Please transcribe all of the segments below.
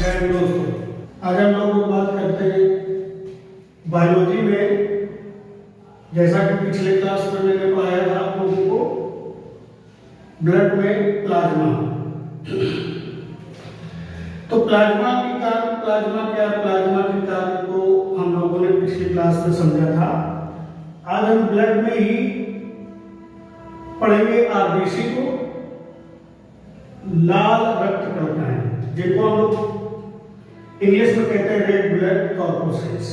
दोस्तों, आज हम लोग बात करते हैं बायोलॉजी में। जैसा कि पिछले क्लास में मैंने पढ़ाया था आप लोगों को ब्लड में प्लाज्मा। तो प्लाज्मा के कार्य, प्लाज्मा क्या, प्लाज्मा के कार्य को हम लोगों ने पिछली क्लास में समझा था। आज हम ब्लड में ही पढ़ेंगे आरबीसी को, लाल रक्त कणिकाएं, जिनको हम लोग इंग्लिश में कहते हैं red blood corpuscles.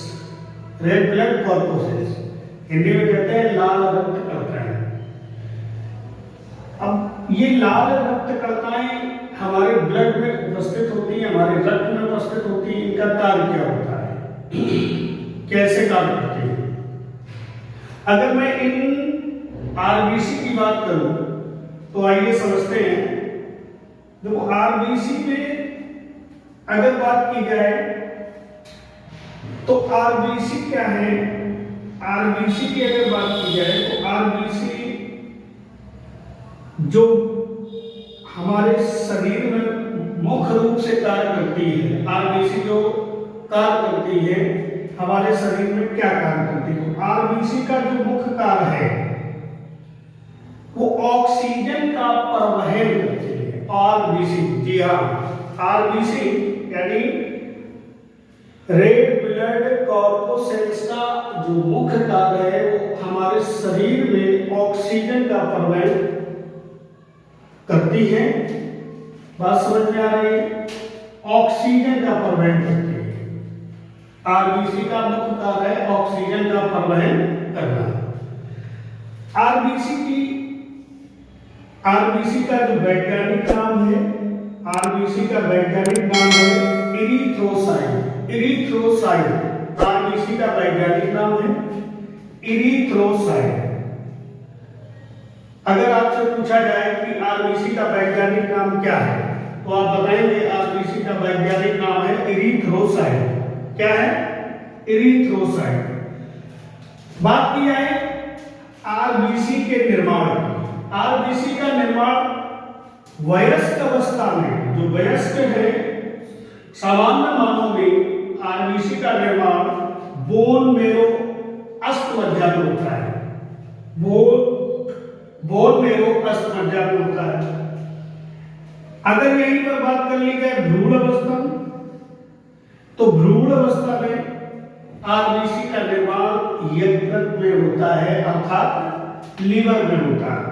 Red blood corpuscles Hindi में कहते हैं लाल रक्त कणिकाएं। अब ये लाल रक्त कणिकाएं हमारे ब्लड में उपस्थित होती हैं, हमारे रक्त में उपस्थित होती हैं। इनका कार्य क्या होता है, कैसे कार्य करती है? अगर मैं इन आरबीसी की बात करूं तो आइए समझते हैं। देखो, आरबीसी में अगर बात की जाए तो आरबीसी क्या है? आरबीसी की अगर बात की जाए तो आरबीसी जो हमारे शरीर में मुख्य रूप से कार्य करती है, आरबीसी जो कार्य करती है हमारे शरीर में, क्या कार्य करती है? तो आरबीसी का जो मुख्य कार्य है वो ऑक्सीजन का परिवहन करती है। आरबीसी, जी हाँ, आरबीसी यानी रेड ब्लड कॉर्पोसेल्स का जो मुख्य कार्य है वो हमारे शरीर में ऑक्सीजन का परिवहन करती है। बात समझ में आ रही है? ऑक्सीजन का परिवहन करती है। आरबीसी का मुख्य कार्य है ऑक्सीजन का परिवहन करना। आरबीसी का जो वैज्ञानिक नाम है, आरबीसी का वैज्ञानिक नाम है इरिथ्रोसाइट। इरिथ्रोसाइट आरबीसी का वैज्ञानिक नाम है इरिथ्रोसाइट। अगर आपसे पूछा जाए कि आरबीसी का वैज्ञानिक नाम क्या है तो आप बताएंगे आरबीसी का वैज्ञानिक नाम है इरिथ्रोसाइट। क्या है? इरिथ्रोसाइट। बात की जाए आरबीसी के निर्माण की। आरबीसी का निर्माण वयस्क अवस्था में, जो वयस्क है, सामान्य मानव में आरबीसी का निर्माण बोन मेरो अस्थमज्जा में होता है। बोन मेरो अस्थमज्जा में होता है। अगर यहीं पर बात कर ली जाए भ्रूण अवस्था में, तो भ्रूण अवस्था में आरबीसी का निर्माण यकृत में होता है, अर्थात लीवर में होता है।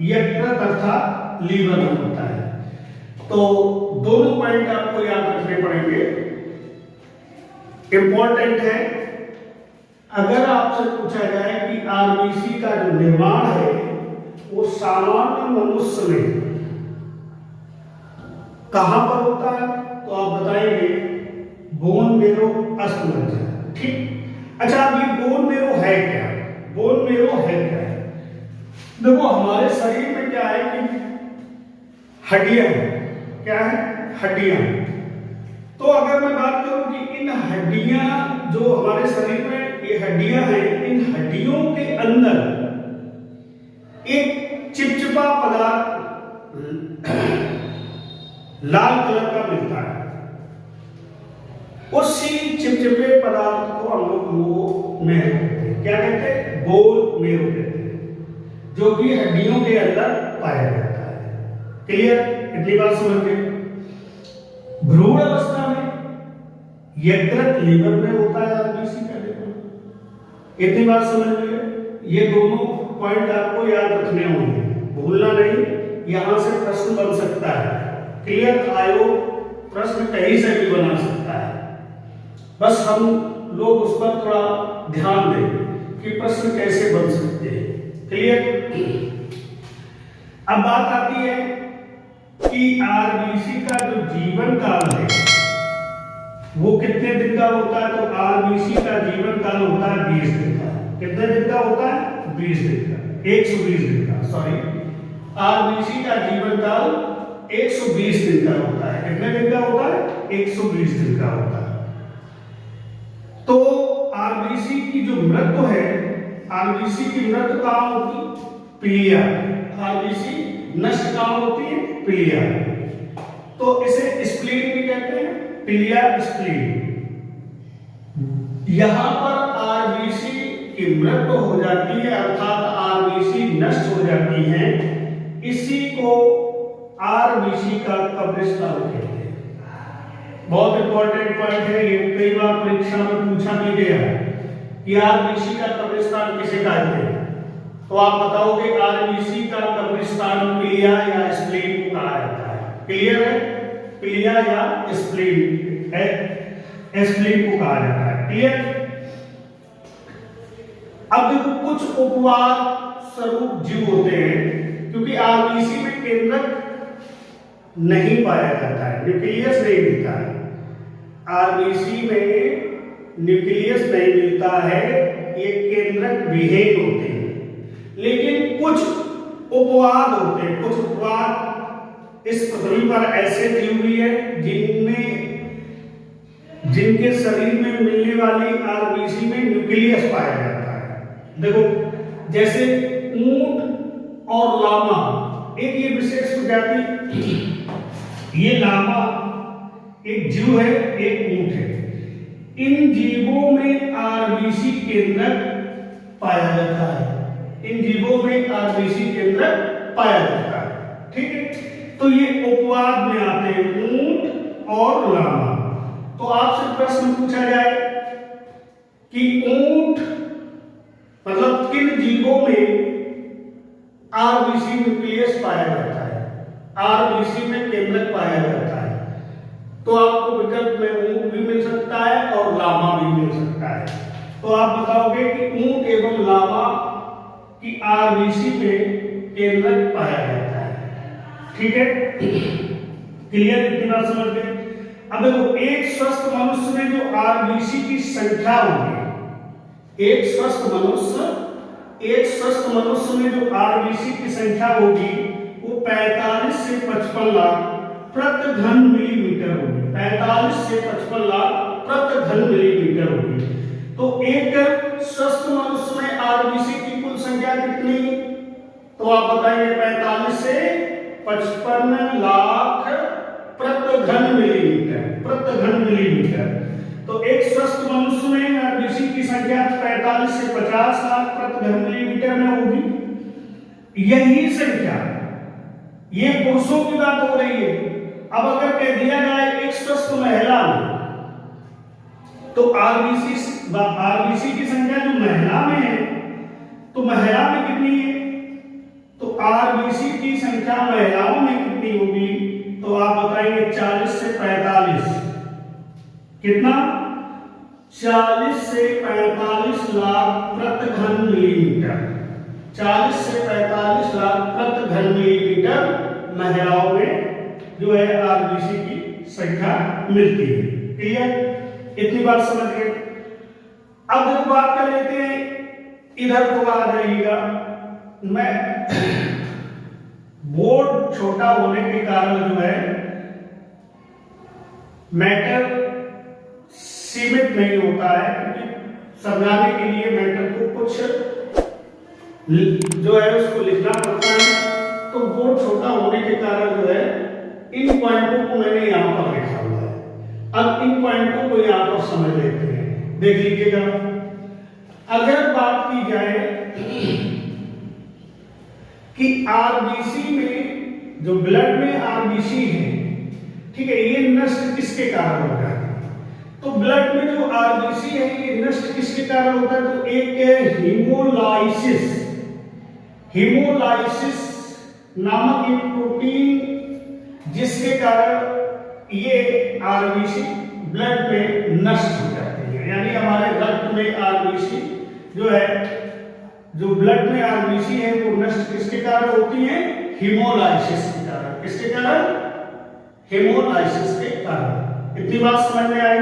यकृत अर्थात लीवर में होता है। तो दोनों पॉइंट आपको याद रखने पड़ेंगे, इंपॉर्टेंट है। अगर आपसे पूछा जाए कि आरबीसी का जो निर्माण है वो सामान्य मनुष्य में कहां पर होता है तो आप बताएंगे बोन मेरो अस्थमज्जा। ठीक। अच्छा, अब ये बोन मेरो है क्या? बोन मेरो है क्या? देखो, हमारे शरीर में क्या है कि हड्डियां हैं। क्या है? हड्डियां। तो अगर मैं बात करूं कि इन हड्डियां जो हमारे शरीर में ये हड्डियां हैं, इन हड्डियों के अंदर एक चिपचिपा पदार्थ लाल कलर का मिलता है। उसी चिपचिपे पदार्थ को हम लोग वो मेरो कहते हैं। क्या कहते हैं? बोन मेरो कहते हैं, जो कि हड्डियों के अंदर पाया जाता है। क्लियर? इतनी बात समझ गए। भ्रूण अवस्था में यकृत लीवर में होता है आरबीसी का निर्माण। इतनी बात समझ गए। ये दोनों पॉइंट आपको याद रखने होंगे, भूलना नहीं। यहां से प्रश्न बन सकता है। क्लियर? आयोग प्रश्न कहीं से भी बना सकता है, बस हम लोग उस पर थोड़ा ध्यान दें कि प्रश्न कैसे बन सकते हैं। क्लियर? अब बात आती है कि आरबीसी का जो जीवन काल है वो कितने दिन का होता है? तो आरबीसी का जीवन काल होता है 20 दिन का। कितने दिन का होता है? 20 दिन का, 120 दिन का। सॉरी, आरबीसी का जीवन काल 120 दिन का होता है। कितने दिन का होता है? 120 दिन का होता है। तो आरबीसी की जो मृत्यु है, आरबीसी की मृत्यु कहां होती? पीलिया। आरबीसी नष्ट कहां होती है? पीलिया। तो इसे स्प्लीन भी कहते हैं। पिलिया स्प्लीन। यहां पर आरबीसी की मृत्यु हो जाती है, अर्थात आरबीसी नष्ट हो जाती है, इसी को आरबीसी का कब्रिस्तान कहते हैं। बहुत इंपॉर्टेंट पॉइंट है ये, कई बार परीक्षा में पूछा भी गया कि आरबीसी का कब्रिस्तान किसे कहते हैं, तो आप बताओगे आरबीसी का कब्रिस्तान पिलिया या स्प्लीन को कहा जाता है। क्लियर है? पिलिया या स्प्लीन है, स्प्लीन को कहा जाता है। क्लियर? अब देखो कुछ उपवाद स्वरूप जीव होते हैं, क्योंकि आरबीसी में केंद्रक नहीं पाया जाता है, न्यूक्लियस नहीं मिलता है। आरबीसी में न्यूक्लियस नहीं मिलता है, ये केंद्रक विहीन होते हैं। लेकिन कुछ उपवाद होते हैं, कुछ उपवाद इस पृथ्वी पर ऐसे जीव भी है जिनके शरीर में मिलने वाली आरबीसी में न्यूक्लियस पाया जाता है। देखो जैसे ऊंट और लामा, एक ये विशेष प्रजाति, ये लामा एक जीव है, एक ऊंट है। इन जीवों में आरबीसी केंद्रक पाया जाता है, इन जीवों में आरबीसी केंद्रक पाया जाता है। ठीक है, तो ये उपवाद में आते हैं ऊंट और लामा। तो आपसे प्रश्न पूछा जाए कि ऊंट मतलब किन जीवों में आरबीसी न्यूक्लियस पाया जाता है, आरबीसी में केंद्रक पाया जाता है, तो आपको विकल्प में ऊंट भी मिल सकता है और लामा भी मिल सकता है। तो आप बताओगे कि ऊंट एवं लामा की आरबीसी में केंद्रक पाया जाता है। ठीक है, क्लियर? इतनी बात समझ गए? अब देखो एक स्वस्थ मनुष्य में जो आरबीसी की संख्या होगी, एक स्वस्थ मनुष्य में जो आरबीसी की संख्या होगी वो 45 से 55 लाख प्रति घन मिलीमीटर होगी। 45 से 55 लाख प्रति घन मिलीमीटर होगी। तो एक स्वस्थ मनुष्य में आरबीसी की कुल संख्या कितनी? तो आप बताइए 45 से 55 लाख प्रति घन मिलीमीटर, प्रति घन मिलीमीटर। तो एक स्वस्थ मनुष्य में आरबीसी की संख्या 45 से 50 लाख प्रति घन मिलीमीटर में होगी। यही संख्या, ये पुरुषों की बात हो रही है। अब अगर कह दिया जाए एक स्वस्थ महिला में, तो आरबीसी की संख्या जो महिला में है, तो महिला में कितनी है? तो आरबीसी की संख्या महिलाओं में कितनी होगी? तो आप बताएंगे 40 से 45। कितना? 40 से 45 लाख प्रति घन मिलीमीटर। 40 से 45 लाख प्रति घन मिलीमीटर महिलाओं में जो है आरबीसी की संख्या मिलती है। क्लियर? इतनी बात समझ गए? अब जो बात कर लेते हैं, इधर तो आ जाइएगा। मैं बोर्ड छोटा होने के कारण जो है मैटर सीमित नहीं होता है, क्योंकि समझाने के लिए मैटर को कुछ जो है उसको लिखना पड़ता है। तो बोर्ड छोटा होने के कारण जो है इन पॉइंटों को मैंने यहां पर लिखा हुआ है। अब इन पॉइंटों को यहां पर समझ लेते हैं, देख लीजिएगा। अगर बात की जाए कि आरबीसी में जो ब्लड में आरबीसी है, ठीक है, ये नष्ट किसके कारण होता है? तो ब्लड में जो आरबीसी है ये नष्ट किसके कारण होता है? तो एक है हीमोलाइसिस नामक एक प्रोटीन, जिसके कारण ये आरबीसी ब्लड में नष्ट हो जाती है। यानी हमारे रक्त में आरबीसी जो है, जो ब्लड में आरबीसी है वो नष्ट किसके कारण होती है? हीमोलाइसिस के कारण। किसके कारण? हीमोलाइसिस के कारण। इतनी बात समझ में आई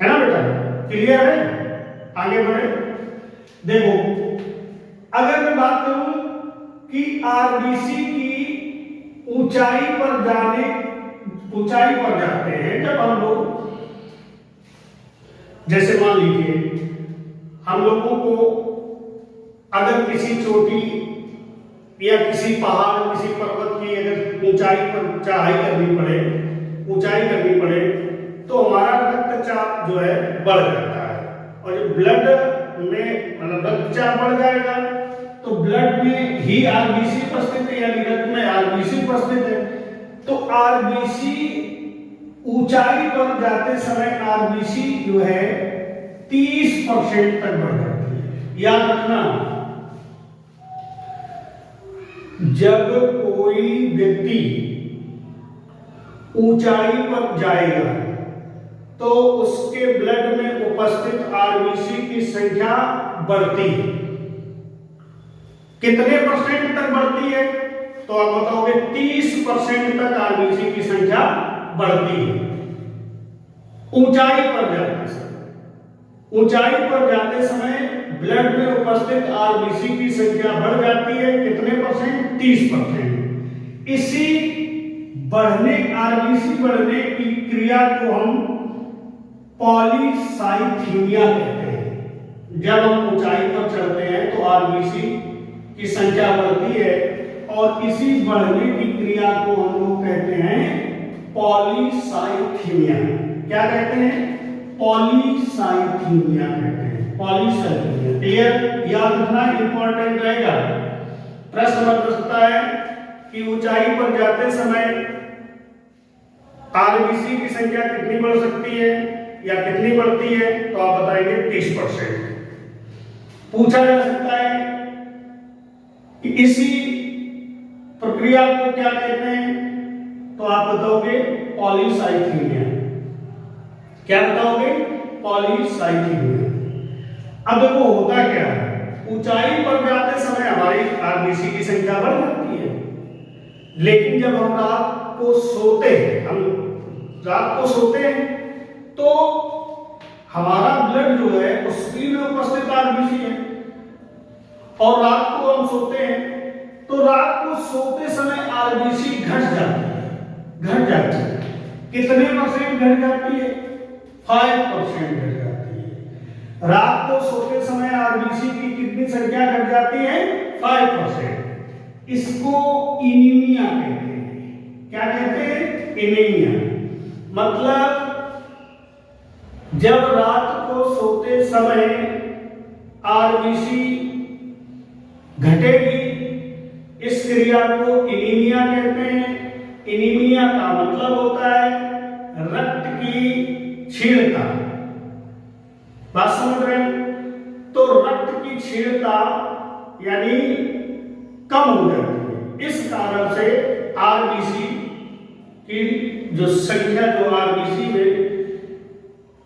है ना बेटा? क्लियर है? आगे बढ़े। देखो अगर मैं बात करूं कि आरबीसी की ऊंचाई पर जाते हैं जब हम लोग, जैसे मान लीजिए हम लोगों को अगर किसी चोटी या किसी पहाड़, किसी पर्वत की अगर ऊंचाई पर चढ़ाई करनी पड़े, ऊंचाई करनी पड़े तो हमारा रक्तचाप जो है बढ़ जाता है। और जब ब्लड में मतलब रक्तचाप बढ़ जाएगा तो ब्लड में ही आरबीसी उपस्थित है, यानी रक्त में आरबीसी उपस्थित है। तो आरबीसी ऊंचाई पर जाते समय आरबीसी जो है 30% तक बढ़ जाती है। याद रखना, जब कोई व्यक्ति ऊंचाई पर जाएगा तो उसके ब्लड में उपस्थित आरबीसी की संख्या बढ़ती है। कितने परसेंट तक बढ़ती है? तो आप बताओगे 30% तक आरबीसी की संख्या बढ़ती है ऊंचाई पर जाते समय। ऊंचाई पर जाते समय ब्लड में उपस्थित आरबीसी की संख्या बढ़ जाती है। कितने परसेंट? 30%। इसी बढ़ने आरबीसी बढ़ने की क्रिया को हम पॉलीसाइथीमिया कहते हैं। जब हम ऊंचाई पर चढ़ते हैं तो आरबीसी की संख्या बढ़ती है और इसी बढ़ने की क्रिया को हम लोग कहते हैं पॉलीसाइथीमिया। क्या कहते हैं? पॉलीसाइथीमिया कहते हैं। Polycythaemia clear? याद रखना, इंपॉर्टेंट रहेगा। प्रश्न बन सकता है कि ऊंचाई पर जाते समय आरबीसी की संख्या कितनी बढ़ सकती है या कितनी बढ़ती है? तो आप बताएंगे 30%। पूछा जा सकता है कि इसी प्रक्रिया को क्या कहते हैं? तो आप बताओगे पॉलीसाइथीमिया। क्या बताओगे? पॉलीसाइथीमिया। अब देखो होता क्या है, ऊंचाई पर जाते समय हमारी आरबीसी की संख्या बढ़ जाती है, लेकिन जब हम रात को सोते हैं तो हमारा ब्लड जो है उसकी में उपस्थित आरबीसी है और रात को हम सोते हैं तो रात को सोते समय आरबीसी घट जाती है। कितने परसेंट घट जाती है? 5% घट जाती है। रात को सोते समय आरबीसी की कितनी संख्या घट जाती है? 5%। इसको एनीमिया कहते हैं। क्या कहते हैं? एनीमिया। मतलब जब रात को सोते समय आरबीसी घटेगी, इस क्रिया को एनीमिया कहते हैं। एनीमिया का मतलब होता है रक्त की क्षीणता। बात समझ रहे हैं? तो रक्त की क्षीणता यानी कम हो जाती है। इस कारण से आरबीसी की जो संख्या जो आरबीसी में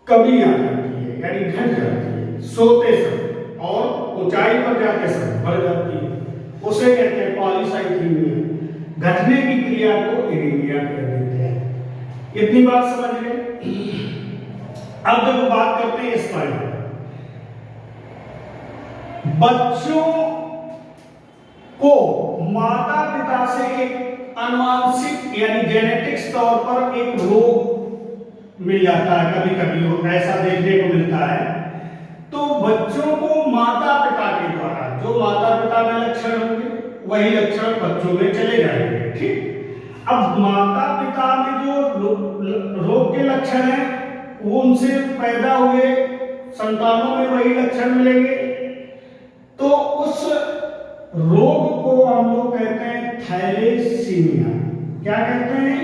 कमी आ जाती है, यानी घट जाती है सोते समय और ऊंचाई पर जाते समय बढ़ जाती है। उसे कहते हैं पॉलीसाइथीमिया। घटने की क्रिया को एनीमिया कह देते हैं। इतनी बात समझ गए? अब देखो बात करते हैं इस पर। बच्चों को माता पिता से एक आनुवंशिक यानी जेनेटिक्स तौर पर एक रोग मिल जाता है, कभी कभी ऐसा देखने को मिलता है। तो बच्चों को माता पिता के द्वारा जो माता पिता में लक्षण होंगे वही लक्षण बच्चों में चले जाएंगे। ठीक, अब माता पिता में जो रोग के लक्षण हैं वो उनसे पैदा हुए संतानों में वही लक्षण मिलेंगे। तो उस रोग को हम लोग कहते हैं थैलेसीमिया। क्या कहते हैं?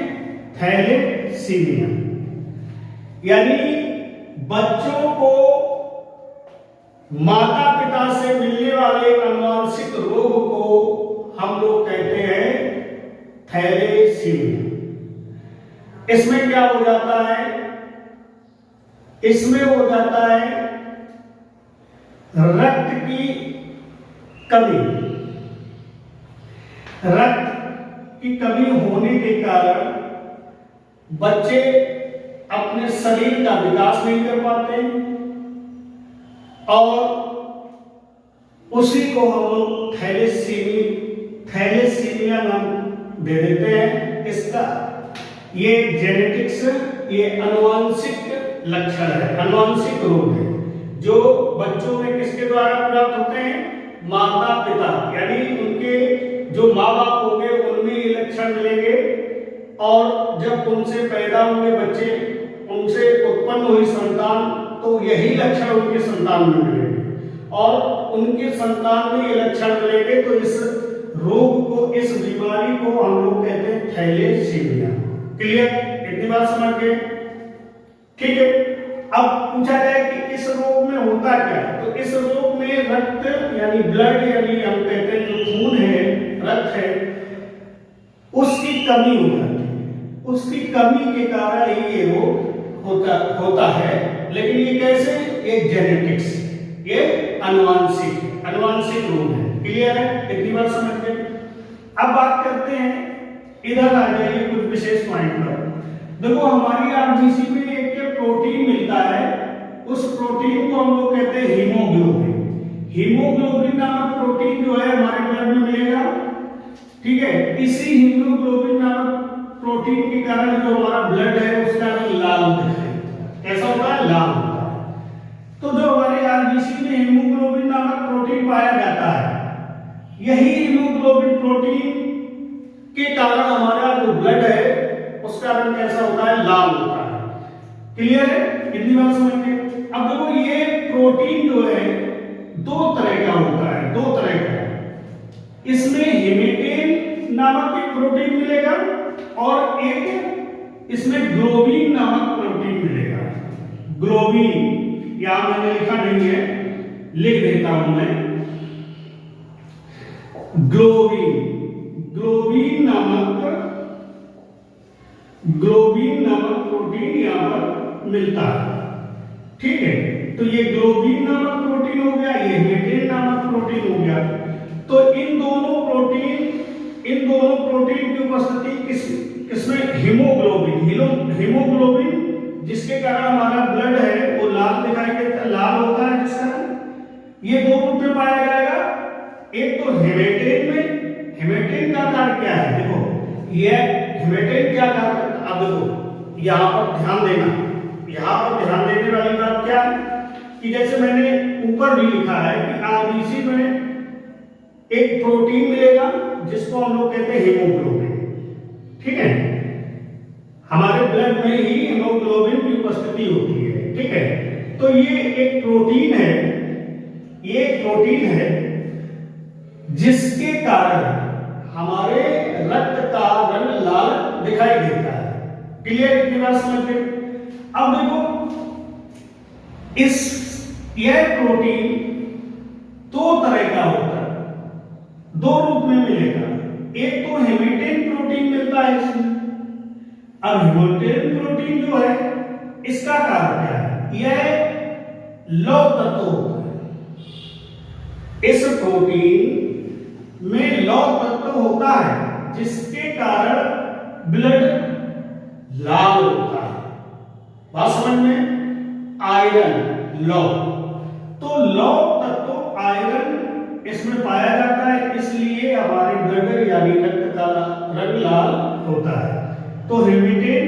थैलेसीमिया। यानी बच्चों को माता पिता से मिलने वाले आनुवंशिक रोग को हम लोग कहते हैं थैलेसीमिया। इसमें क्या हो जाता है? इसमें हो जाता है रक्त की कमी। रक्त की कमी होने के कारण बच्चे अपने शरीर का विकास नहीं कर पाते और उसी को हम लोग थैलेसीमिया नाम दे देते हैं। इसका ये जेनेटिक्स, ये आनुवंशिक लक्षण है, आनुवंशिक रोग है जो बच्चों में किसके द्वारा प्राप्त होते हैं? माता पिता, यानी उनके जो माँ बाप होंगे उनमें ये लक्षण मिलेंगे और जब उनसे पैदा हुए बच्चे, उनसे उत्पन्न हुई संतान, तो यही लक्षण उनके संतान में मिलेंगे और उनके संतान में ये लक्षण मिलेंगे। तो इस रोग को, इस बीमारी को हम लोग कहते हैं थैलेसीमिया। क्लियर? इतनी बात समझ गए? ठीक है। अब पूछा जाए कि इस रोग में होता क्या है, तो इस रोग में रक्त यानी ब्लड, यानी हम कहते हैं जो खून है, रक्त है, उसकी कमी हो जाती है। उसकी कमी के कारण ही ये रोग होता है। लेकिन ये कैसे? ये जेनेटिक्स, ये अनुवांशिक रोग है। क्लियर है? इतनी बात समझ गए? अब बात करते हैं, इधर आ जाइए कुछ विशेष पॉइंट पर। देखो हमारी आरबीसी में एक प्रोटीन मिलता है, उस प्रोटीन को हम लोग कहते हैं हीमोग्लोबिन। हीमोग्लोबिन नामक प्रोटीन जो है हमारे ब्लड में मिलेगा। ठीक है। इसी हीमोग्लोबिन नामक प्रोटीन के कारण जो हमारा ब्लड है उसका रंग लाल दिखाई देता है। कैसा होता है? लाल होता है। तो जो हमारे आरबीसी में हीमोग्लोबिन नामक प्रोटीन पाया जाता है, यही हीमोग्लोबिन प्रोटीन के कारण हमारा जो ब्लड है उसका रंग कैसा होता है? लाल होता है। क्लियर है? कितनी बात समझ गए? अब देखो ये प्रोटीन जो है दो तरह का होता है, दो तरह का। इसमें हेमेटेन नामक एक प्रोटीन मिलेगा और एक इसमें ग्लोबिन नामक प्रोटीन मिलेगा। ग्लोबिन यहां मैंने लिखा नहीं है, लिख देता हूं मैं। ग्लोबिन नामक प्रोटीन यहां पर मिलता है। ठीक है। तो ये ग्लोबिन नामक प्रोटीन हो गया, ये हेमेटेन नामक प्रोटीन हो गया। तो इन दोनों प्रोटीन की उपस्थिति किसमें? हीमोग्लोबिन जिसके कारण हमारा ब्लड है वो लाल दिखाई देता है, लाल होता है जिसका। ये दो रूप में पाया जाएगा। एक तो हेमेटेन में। हेमेटेन का कार्य क्या है? देखो ये हेमेटेन क्या कार्य करता है? अब देखो यहां पर ध्यान देना, यहां पर ध्यान देने वाली बात क्या है कि जैसे मैंने ऊपर भी लिखा है कि आरबीसी में एक प्रोटीन मिलेगा जिसको हम लोग कहते हैं हीमोग्लोबिन। ठीक है। हमारे ब्लड में ही हीमोग्लोबिन की उपस्थिति होती है। ठीक है। तो ये एक प्रोटीन है, ये प्रोटीन है जिसके कारण हमारे रक्त का रंग लाल दिखाई देता है। क्लियर? इतनी बात समझ गए? अब देखो यह प्रोटीन दो तरह का होता है, दो रूप में मिलेगा। एक तो हेमेटेन प्रोटीन मिलता है इसमें। अब हेमेटेन प्रोटीन जो है इसका कार्य क्या है? यह लौह तत्व होता है। इस प्रोटीन में लौह तत्व होता है जिसके कारण ब्लड लाल होता है। बात समझ में? आयरन, लौह, तो लौह तत्व आयरन इसमें पाया जाता है, इसलिए हमारे ब्लड यानी रक्त का रंग लाल होता है। तो हेमेटेन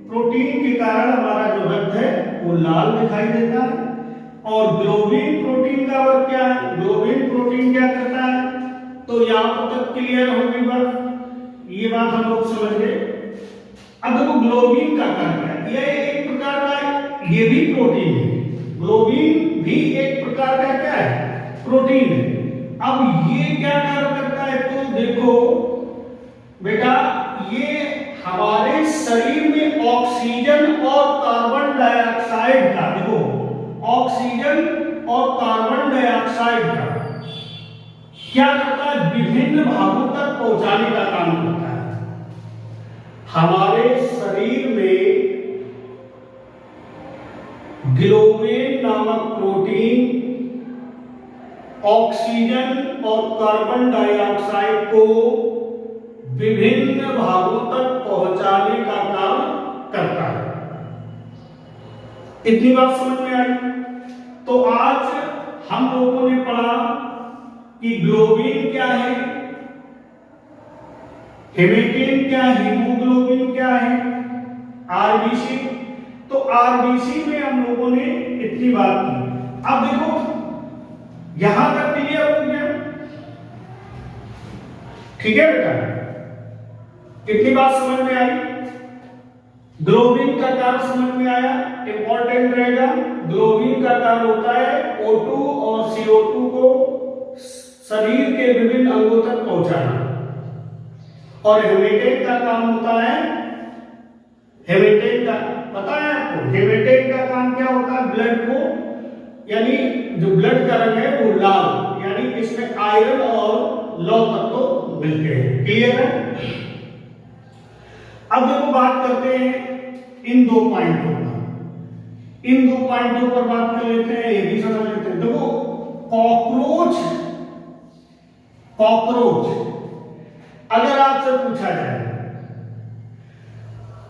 प्रोटीन के कारण हमारा जो रक्त है वो लाल दिखाई देता है। और ग्लोबिन प्रोटीन का वर्क क्या है? ग्लोबिन प्रोटीन क्या करता है? तो यहां तक क्लियर होगी बात, ये बात हम लोग समझ गए। अब देखो ग्लोबिन का कार्य है, यह एक प्रकार का, ये भी प्रोटीन है। ग्लोबिन भी एक प्रकार का क्या है? प्रोटीन है। अब ये क्या कार्य करता है? तो देखो बेटा, ये हमारे शरीर में ऑक्सीजन और कार्बन डाइऑक्साइड का, देखो ऑक्सीजन और कार्बन डाइऑक्साइड का क्या करता है? विभिन्न भागों तक पहुंचाने का काम करता है। हमारे शरीर में ग्लोबिन नामक प्रोटीन ऑक्सीजन और कार्बन डाइऑक्साइड को विभिन्न भागों तक पहुंचाने का काम करता है। इतनी बात समझ में आई? तो आज हम लोगों ने पढ़ा कि ग्लोबिन क्या है, हेमेटेन क्या है, हीमोग्लोबिन क्या है, आरबीसी। तो आरबीसी में हम लोगों ने इतनी बात की। अब देखो यहां तक क्लियर हो गया? ठीक है बेटा? कितनी बात समझ में आई? ग्लोबिन का कार्य समझ में आया, इंपॉर्टेंट रहेगा। ग्लोबिन का कार्य होता है O2 और CO2 को शरीर के विभिन्न अंगों तक पहुंचाना, और हेमेटेन का काम होता है, हेमेटेन का पता है आपको, हेमेटेन का काम क्या होता है? ब्लड को, यानी जो ब्लड का रंग है वो लाल, यानी इसमें आयरन और लौह तत्व मिलते हैं। क्लियर है? अब देखो बात करते हैं इन दो पॉइंटों पर, इन दो पॉइंटों पर बात कर लेते हैं, ये भी समझ लेते हैं। देखो कॉकरोच, कॉकरोच अगर आपसे पूछा जाए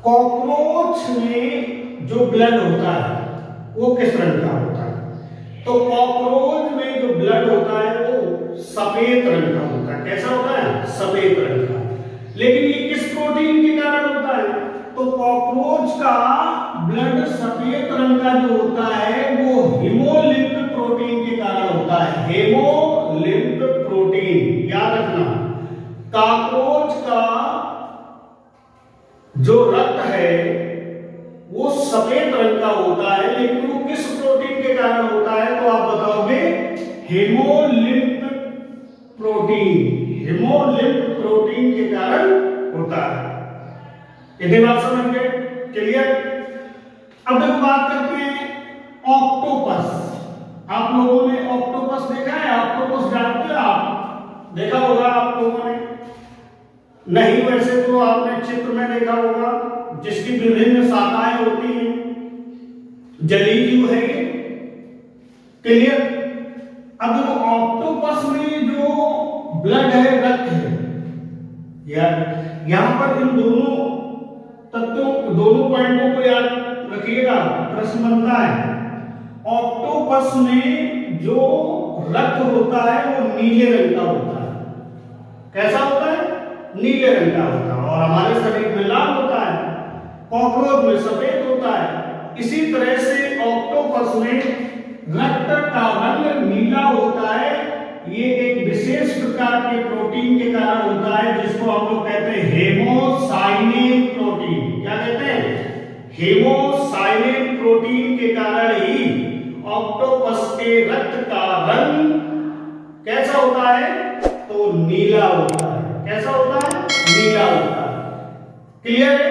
कॉकरोच में जो ब्लड होता है वो किस रंग का होता है? तो कॉकरोच में जो ब्लड होता है वो सफेद रंग का होता है। कैसा होता है? सफेद रंग का। लेकिन ये किस प्रोटीन के कारण होता है? तो कॉकरोच का ब्लड सफेद रंग का जो होता है वो हीमोलिम्फ प्रोटीन के कारण होता है। हीमोलिम्फ प्रोटीन याद रखना, कॉकरोच का जो रक्त है वो सफेद रंग का होता है, लेकिन वो किस प्रोटीन के कारण होता है? तो आप बताओगे हीमोलिम्फ प्रोटीन, हीमोलिम्फ प्रोटीन के कारण होता है। इतनी बात समझ गए? क्लियर? अब देखो बात करते हैं ऑक्टोपस। आप लोगों ने ऑक्टोपस देखा है? ऑक्टोपस जानते हैं आप? देखा होगा आप लोगों ने, नहीं वैसे तो आपने चित्र में देखा होगा, जिसकी विभिन्न शाखाएं होती हैं, जलीय जीव है ये। क्लियर? अब देखो ऑक्टोपस में जो ब्लड है, रक्त है, यहां पर इन दोनों तत्वों, दोनों पॉइंटों को याद रखिएगा, प्रश्न बनता है। ऑक्टोपस में जो रक्त होता है वो नीले रंग का होता है। कैसा होता है? नीले रंग का होता है। और हमारे शरीर में लाल होता है, कॉकरोच में सफेद होता है। इसी तरह से ऑक्टोपस में रक्त का रंग नीला होता है। ये एक विशेष प्रकार के प्रोटीन के कारण होता है, जिसको हम लोग कहते हैं हेमोसाइनिन प्रोटीन। क्या कहते हैं? हेमोसाइनिन प्रोटीन के कारण ही ऑक्टोपस के रक्त का रंग कैसा होता है? तो नीला होता है। कैसा होता है? नीला होता है। क्लियर है?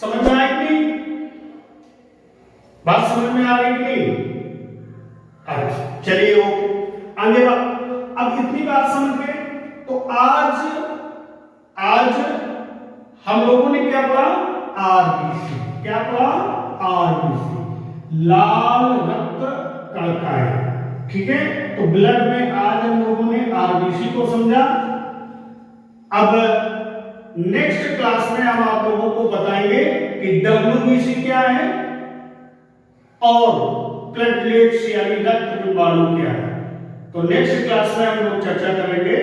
समझ में आई कि नहीं? बात समझ में आ रही कि नहीं? अच्छा चलिए ओके, आगे बात। अब इतनी बात समझ गए तो आज हम लोगों ने क्या पढ़ा? आरबीसी। क्या पढ़ा? आरबीसी, लाल रक्त कणिकाएं। ठीक है, तो ब्लड में आज हम लोगों ने आरबीसी को समझा। अब नेक्स्ट क्लास में हम आप लोगों को बताएंगे कि डब्ल्यूबीसी क्या है और प्लेटलेट्स यानी रक्त बिंबाणु क्या है। तो नेक्स्ट क्लास में हम लोग चर्चा करेंगे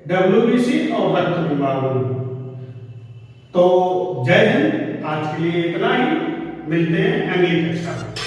डब्ल्यूबीसी और रक्त बिंबाणु। तो जय हिंद, आज के लिए इतना ही, मिलते हैं अगली कक्षा में।